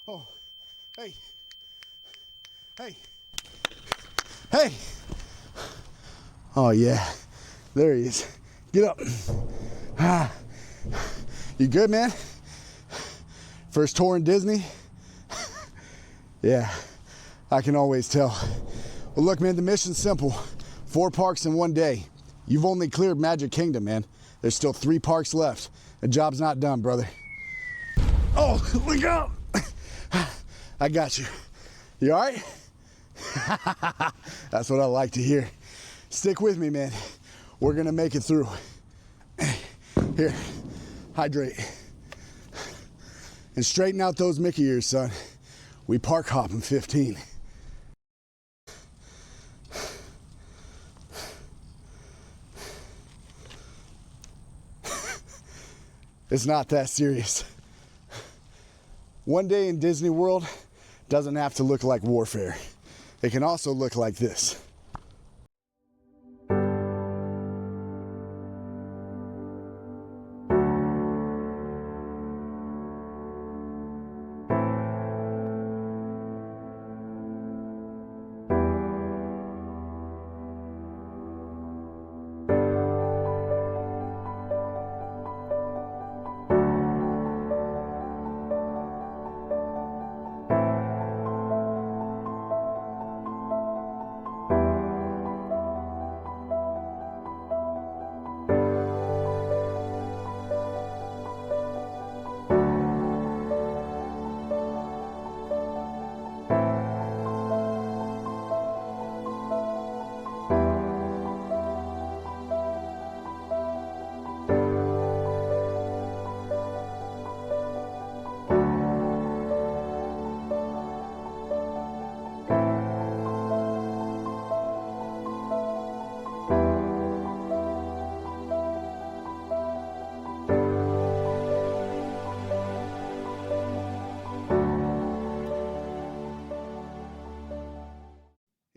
Oh, hey, hey, hey. Oh yeah, there he is. Get up. Ah, you good, man? First tour in Disney? Yeah, I can always tell. Well, look, man, the mission's simple. 4 parks in one day. You've only cleared Magic Kingdom, man. There's still 3 parks left. The job's not done, brother. Oh, look out! I got you. You all right? That's what I like to hear. Stick with me, man. We're gonna make it through. Here, hydrate. And straighten out those Mickey ears, son. We park hop in 15. It's not that serious. One day in Disney World doesn't have to look like warfare. It can also look like this.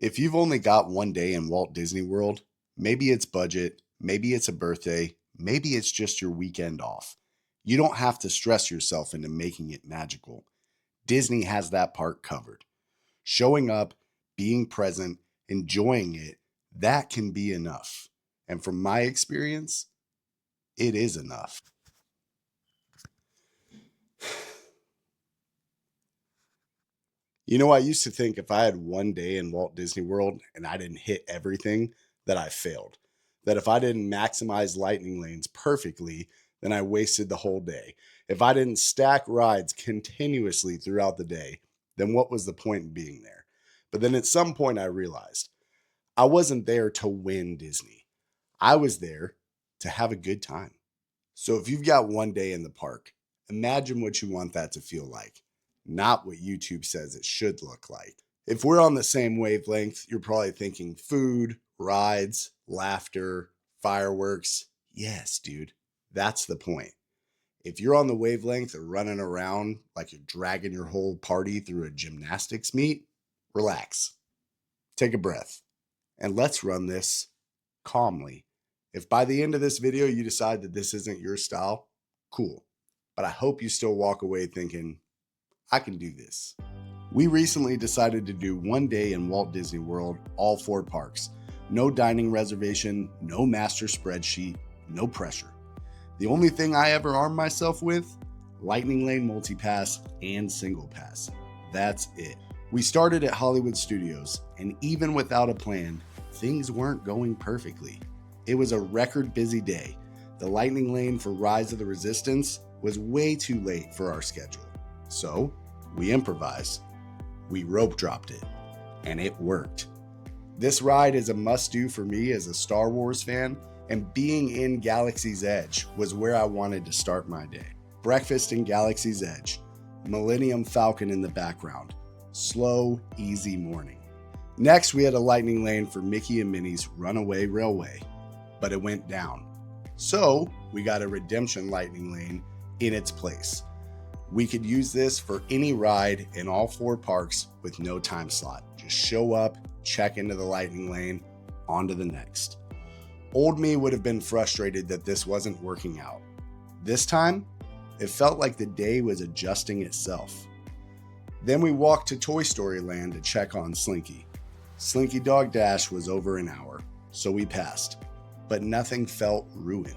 If you've only got one day in Walt Disney World, maybe it's budget, maybe it's a birthday, maybe it's just your weekend off. You don't have to stress yourself into making it magical. Disney has that part covered. Showing up, being present, enjoying it, that can be enough. And from my experience, it is enough. You know, I used to think if I had one day in Walt Disney World and I didn't hit everything, that I failed. That if I didn't maximize lightning lanes perfectly, then I wasted the whole day. If I didn't stack rides continuously throughout the day, then what was the point in being there? But then at some point I realized I wasn't there to win Disney. I was there to have a good time. So if you've got one day in the park, imagine what you want that to feel like, not what YouTube says it should look like. If we're on the same wavelength, you're probably thinking food, rides, laughter, fireworks. Yes, dude, that's the point. If you're on the wavelength of running around like you're dragging your whole party through a gymnastics meet, relax, take a breath, and let's run this calmly. If by the end of this video you decide that this isn't your style, cool. But I hope you still walk away thinking, I can do this. We recently decided to do one day in Walt Disney World, all 4 parks. No dining reservation, no master spreadsheet, no pressure. The only thing I ever armed myself with, Lightning Lane Multipass and Single Pass. That's it. We started at Hollywood Studios, and even without a plan, things weren't going perfectly. It was a record busy day. The Lightning Lane for Rise of the Resistance was way too late for our schedule. So we improvised. We rope dropped it, and it worked. This ride is a must-do for me as a Star Wars fan, and being in Galaxy's Edge was where I wanted to start my day. Breakfast in Galaxy's Edge, Millennium Falcon in the background, slow, easy morning. Next, we had a lightning lane for Mickey and Minnie's Runaway Railway, but it went down. So we got a redemption lightning lane in its place. We could use this for any ride in all 4 parks with no time slot. Just show up, check into the lightning lane, on to the next. Old me would have been frustrated that this wasn't working out. This time, it felt like the day was adjusting itself. Then we walked to Toy Story Land to check on Slinky. Slinky Dog Dash was over an hour, so we passed, but nothing felt ruined.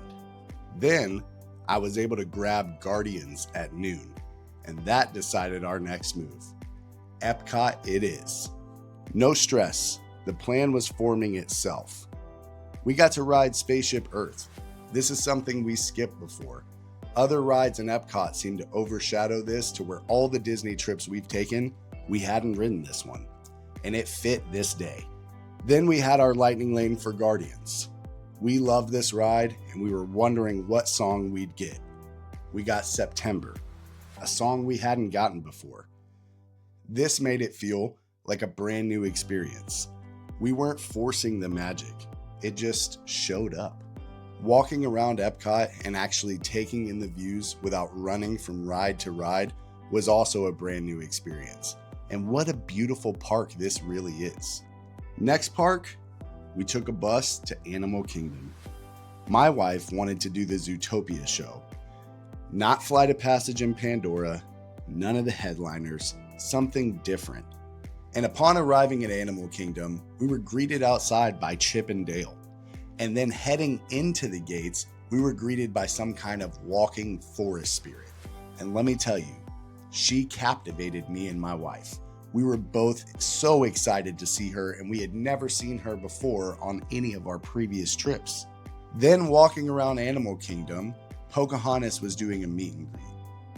Then I was able to grab Guardians at noon, and that decided our next move. EPCOT it is. No stress, the plan was forming itself. We got to ride Spaceship Earth. This is something we skipped before. Other rides in Epcot seem to overshadow this to where all the Disney trips we've taken, we hadn't ridden this one. And it fit this day. Then we had our lightning lane for Guardians. We loved this ride and we were wondering what song we'd get. We got September, a song we hadn't gotten before. This made it feel like a brand new experience. We weren't forcing the magic, it just showed up. Walking around Epcot and actually taking in the views without running from ride to ride was also a brand new experience. And what a beautiful park this really is. Next park, we took a bus to Animal Kingdom. My wife wanted to do the Zootopia show. Not Flight of Passage in Pandora, none of the headliners, something different. And upon arriving at Animal Kingdom, we were greeted outside by Chip and Dale. And then heading into the gates, we were greeted by some kind of walking forest spirit. And let me tell you, she captivated me and my wife. We were both so excited to see her, and we had never seen her before on any of our previous trips. Then walking around Animal Kingdom, Pocahontas was doing a meet and greet.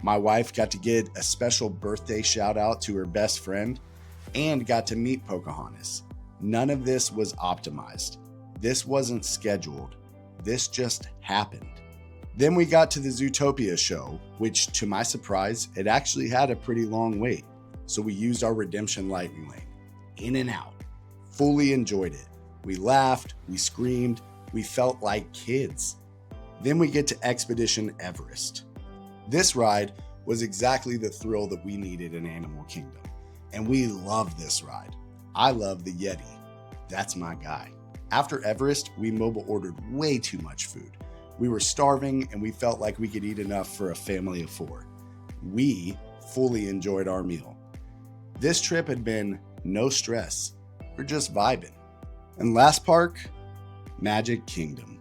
My wife got to get a special birthday shout out to her best friend and got to meet Pocahontas. None of this was optimized. This wasn't scheduled. This just happened. Then we got to the Zootopia show, which to my surprise, it actually had a pretty long wait. So we used our Redemption Lightning Lane. In and out. Fully enjoyed it. We laughed, we screamed, we felt like kids. Then we get to Expedition Everest. This ride was exactly the thrill that we needed in Animal Kingdom. And we love this ride. I love the Yeti. That's my guy. After Everest, we mobile ordered way too much food. We were starving and we felt like we could eat enough for a family of 4. We fully enjoyed our meal. This trip had been no stress. We're just vibing. And last park, Magic Kingdom.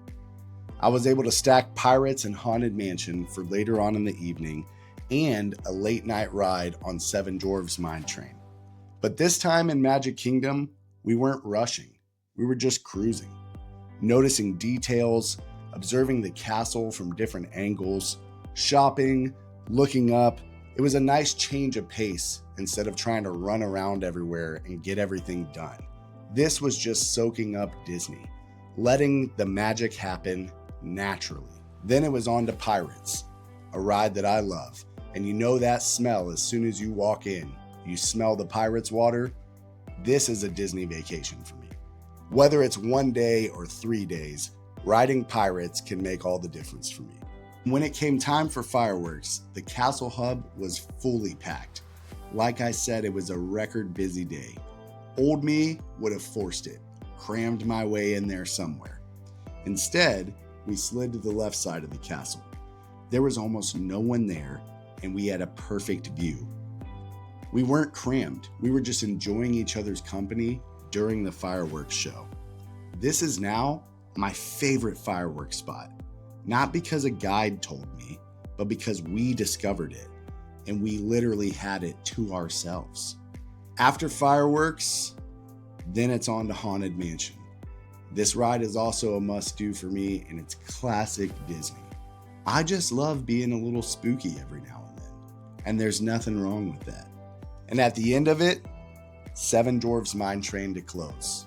I was able to stack Pirates and Haunted Mansion for later on in the evening and a late night ride on Seven Dwarfs Mine Train. But this time in Magic Kingdom, we weren't rushing. We were just cruising, noticing details, observing the castle from different angles, shopping, looking up. It was a nice change of pace instead of trying to run around everywhere and get everything done. This was just soaking up Disney, letting the magic happen naturally. Then it was on to Pirates, a ride that I love. And you know that smell as soon as you walk in. You smell the Pirates water. This is a Disney vacation for me. Whether it's 1 day or 3 days, riding Pirates can make all the difference for me. When it came time for fireworks, the Castle Hub was fully packed. Like I said, it was a record busy day. Old me would have forced it, crammed my way in there somewhere. Instead, we slid to the left side of the castle. There was almost no one there, and we had a perfect view. We weren't crammed, we were just enjoying each other's company during the fireworks show. This is now my favorite fireworks spot, not because a guide told me, but because we discovered it, and we literally had it to ourselves. After fireworks, then it's on to Haunted Mansion. This ride is also a must-do for me, and it's classic Disney. I just love being a little spooky every now and then, and there's nothing wrong with that. And at the end of it, Seven Dwarfs Mine Train to close.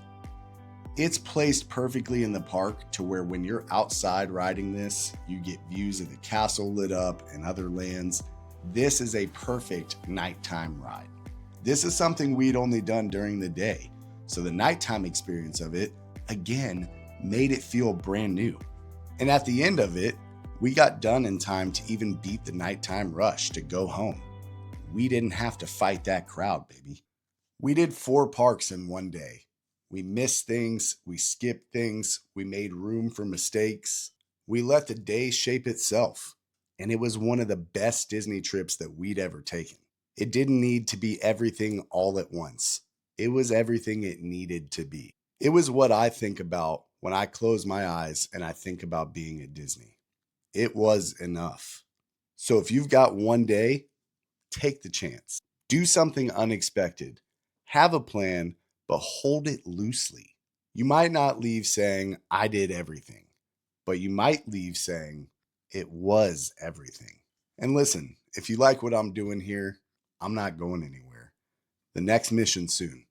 It's placed perfectly in the park to where when you're outside riding this, you get views of the castle lit up and other lands. This is a perfect nighttime ride. This is something we'd only done during the day, so the nighttime experience of it, again, made it feel brand new. And at the end of it, we got done in time to even beat the nighttime rush to go home. We didn't have to fight that crowd, baby. We did 4 parks in 1 day. We missed things, we skipped things, we made room for mistakes. We let the day shape itself. And it was one of the best Disney trips that we'd ever taken. It didn't need to be everything all at once. It was everything it needed to be. It was what I think about when I close my eyes and I think about being at Disney. It was enough. So if you've got one day, take the chance. Do something unexpected. Have a plan, but hold it loosely. You might not leave saying, I did everything, but you might leave saying, it was everything. And listen, if you like what I'm doing here, I'm not going anywhere. The next mission soon.